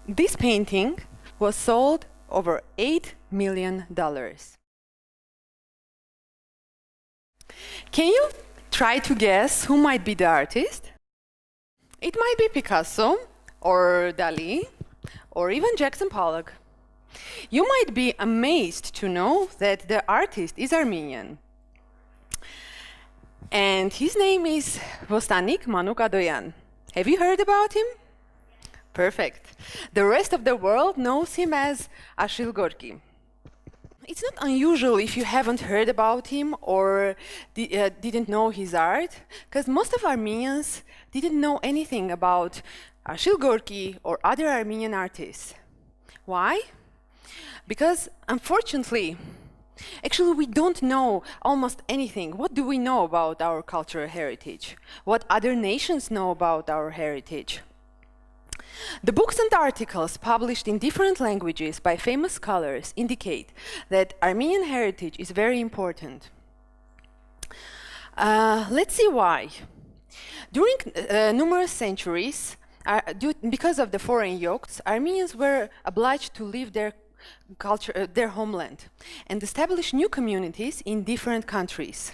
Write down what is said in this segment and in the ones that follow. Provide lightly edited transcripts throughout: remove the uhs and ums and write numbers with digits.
This painting was sold over $8 million. Can you try to guess who might be the artist? It might be Picasso, or Dali, or even Jackson Pollock. You might be amazed to know that the artist is Armenian. And his name is Satenik Manuk. Have you heard about him? Perfect. The rest of the world knows him as Archile Gorky. It's not unusual if you haven't heard about him or didn't know his art, because most of Armenians didn't know anything about Archile Gorky or other Armenian artists. Why? Because, unfortunately, actually we don't know almost anything. What do we know about our cultural heritage? What other nations know about our heritage? The books and articles published in different languages by famous scholars indicate that Armenian heritage is very important. Let's see why. During numerous centuries, because of the foreign yokes, Armenians were obliged to leave their culture, their homeland, and establish new communities in different countries.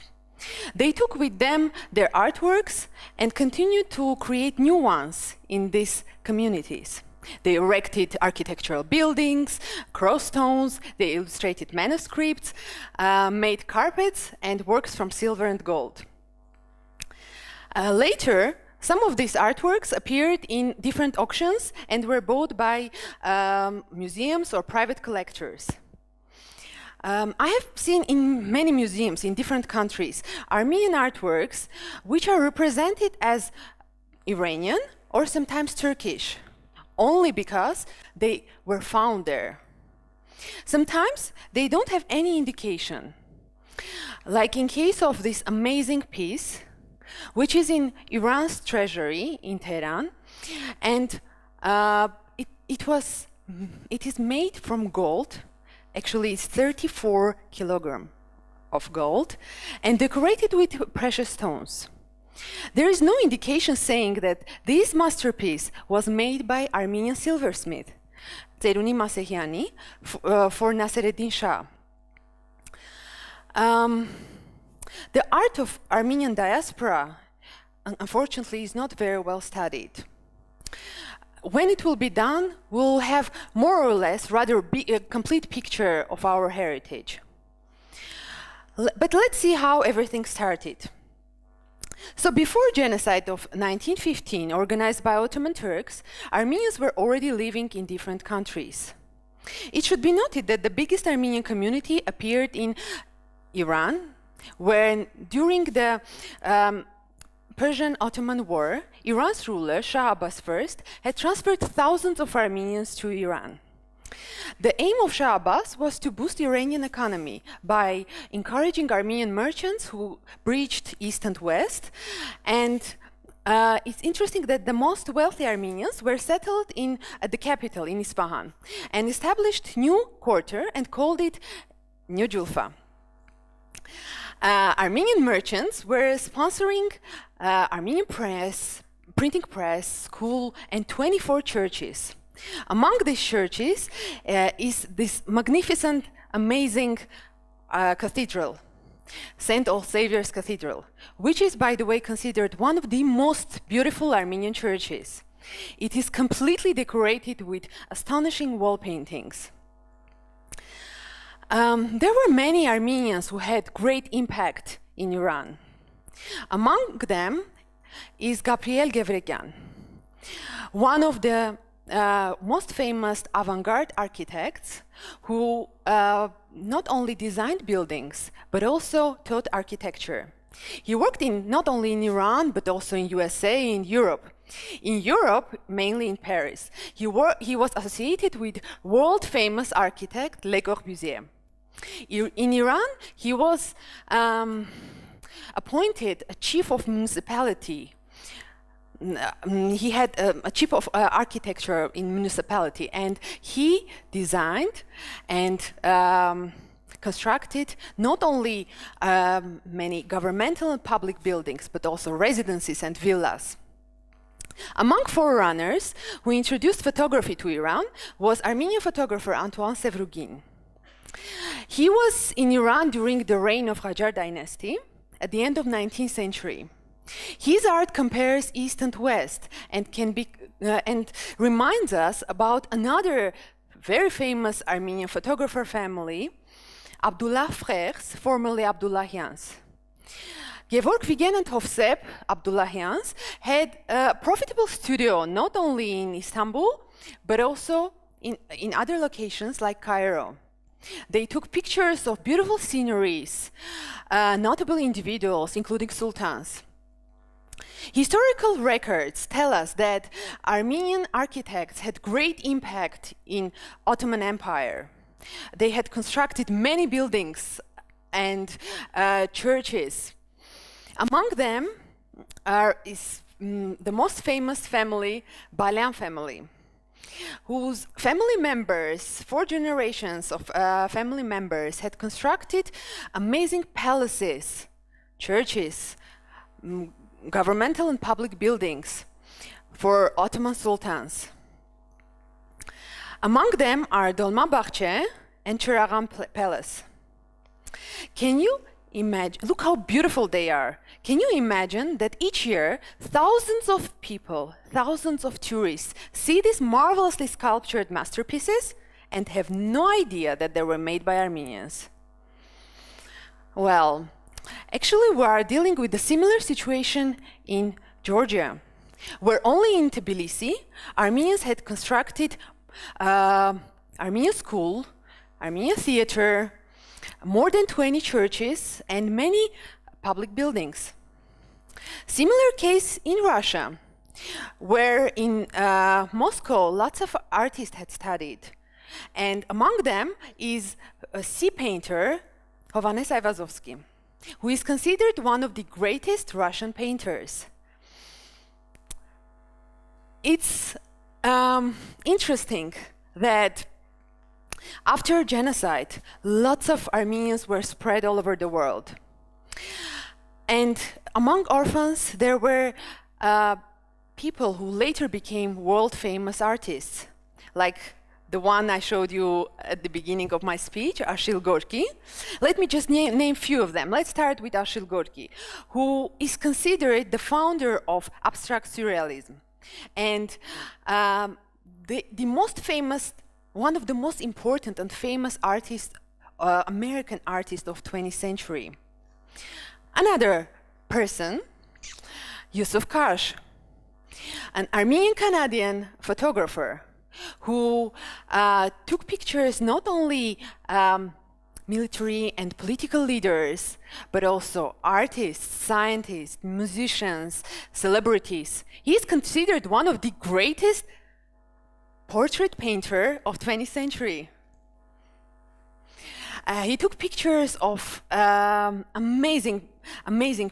They took with them their artworks and continued to create new ones in these communities. They erected architectural buildings, crossstones, they illustrated manuscripts, made carpets and works from silver and gold. Later, some of these artworks appeared in different auctions and were bought by museums or private collectors. I have seen in many museums in different countries Armenian artworks which are represented as Iranian or sometimes Turkish, only because they were found there. Sometimes they don't have any indication, like in case of this amazing piece, which is in Iran's treasury in Tehran, and it is made from gold. Actually, it's 34 kilograms of gold and decorated with precious stones. There is no indication saying that this masterpiece was made by Armenian silversmith, Tseruni Masehiani, for Nassereddin Shah. The art of Armenian diaspora, unfortunately, is not very well studied. When it will be done, we'll have more or less rather a complete picture of our heritage. But let's see how everything started. So before genocide of 1915, organized by Ottoman Turks, Armenians were already living in different countries. It should be noted that the biggest Armenian community appeared in Iran, where during the Persian-Ottoman War, Iran's ruler, Shah Abbas I, had transferred thousands of Armenians to Iran. The aim of Shah Abbas was to boost the Iranian economy by encouraging Armenian merchants who bridged east and west. And it's interesting that the most wealthy Armenians were settled at the capital, in Isfahan, and established new quarter and called it New Julfa. Armenian merchants were sponsoring Armenian press, printing press, school, and 24 churches. Among these churches is this magnificent, amazing cathedral, St. All Saviour's Cathedral, which is, by the way, considered one of the most beautiful Armenian churches. It is completely decorated with astonishing wall paintings. There were many Armenians who had great impact in Iran. Among them is Gabriel Guevrekian, one of the most famous avant-garde architects who not only designed buildings, but also taught architecture. He worked not only in Iran, but also in USA, in Europe. In Europe, mainly in Paris, he was associated with world-famous architect Le Corbusier. In Iran, he was appointed a chief of municipality. He had a chief of architecture in municipality, and he designed and constructed not only many governmental and public buildings, but also residences and villas. Among forerunners who introduced photography to Iran was Armenian photographer Antoine Sevruguin. He was in Iran during the reign of Qajar dynasty at the end of 19th century. His art compares East and West and and reminds us about another very famous Armenian photographer family, Abdullah Frères, formerly Abdullahians. Guevrekian and Hovhannes Abdullahians had a profitable studio not only in Istanbul, but also in other locations like Cairo. They took pictures of beautiful sceneries, notable individuals, including sultans. Historical records tell us that Armenian architects had great impact in Ottoman Empire. They had constructed many buildings and churches. Among them is the most famous family, BALIAN family, whose family members, 4 generations of family members, had constructed amazing palaces, churches, governmental and public buildings for Ottoman sultans. Among them are Dolmabahce and Chiragan Palace. Can you imagine, look how beautiful they are. Can you imagine that each year thousands of people, thousands of tourists see these marvelously sculptured masterpieces and have no idea that they were made by Armenians? Well, actually we are dealing with a similar situation in Georgia, where only in Tbilisi Armenians had constructed Armenian school, Armenian theater, more than 20 churches and many public buildings. Similar case in Russia, where in Moscow lots of artists had studied, and among them is a sea painter, Hovhannes Aivazovski, who is considered one of the greatest Russian painters. It's interesting that after genocide, lots of Armenians were spread all over the world. And among orphans, there were people who later became world-famous artists, like the one I showed you at the beginning of my speech, Archile Gorky. Let me just name few of them. Let's start with Archile Gorky, who is considered the founder of abstract surrealism. And the most famous, one of the most important and famous artists, American artists of 20th century. Another person, Yousuf Karsh, an Armenian-Canadian photographer who took pictures not only military and political leaders, but also artists, scientists, musicians, celebrities. He is considered one of the greatest portrait painter of 20th century. He took pictures of amazing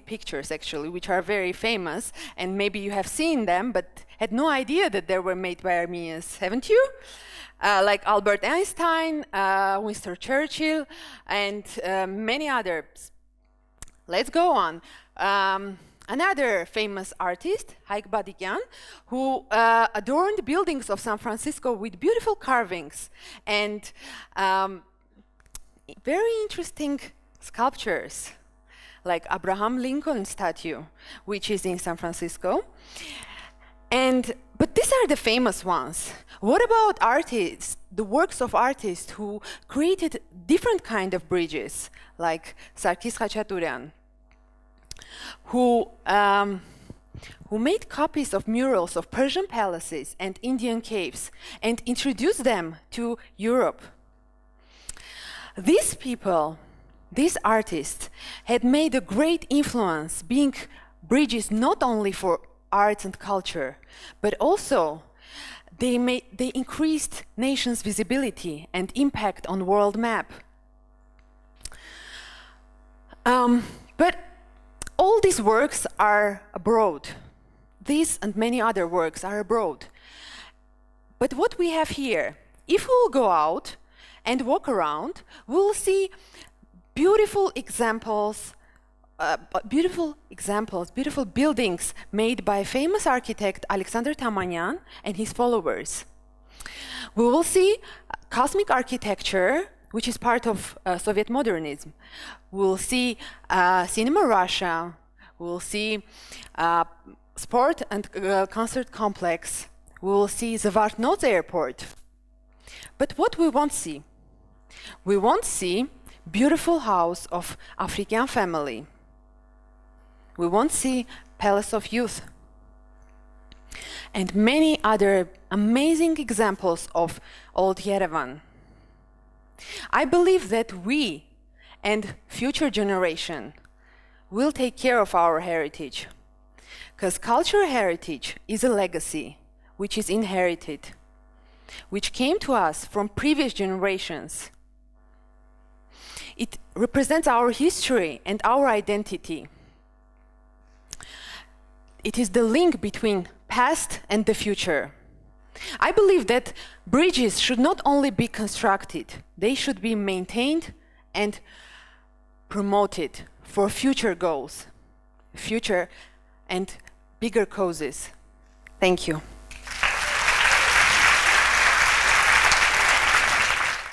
pictures, actually, which are very famous, and maybe you have seen them, but had no idea that they were made by Armenians, haven't you? Like Albert Einstein, Winston Churchill, and many others. Let's go on. Another famous artist, Haik Badikian, who adorned buildings of San Francisco with beautiful carvings and very interesting sculptures, like Abraham Lincoln statue, which is in San Francisco. But these are the famous ones. What about artists, the works of artists who created different kind of bridges, like Sarkis Khachaturian, who made copies of murals of Persian palaces and Indian caves and introduced them to Europe? These people, these artists, had made a great influence, being bridges not only for art and culture, but also they increased nations' visibility and impact on world map. But all these works are abroad. These and many other works are abroad. But what we have here, if we'll go out and walk around, we'll see beautiful examples beautiful examples, beautiful buildings made by famous architect Alexander Tamanyan and his followers. We will see cosmic architecture, which is part of Soviet modernism. We'll see Cinema Russia. We'll see sport and concert complex. We will see Zvartnots airport. But what we won't see? We won't see beautiful house of African family. We won't see Palace of Youth. And many other amazing examples of old Yerevan. I believe that we and future generation will take care of our heritage, because cultural heritage is a legacy which is inherited, which came to us from previous generations. It represents our history and our identity. It is the link between past and the future. I believe that bridges should not only be constructed, they should be maintained and promoted for future goals, future and bigger causes. Thank you.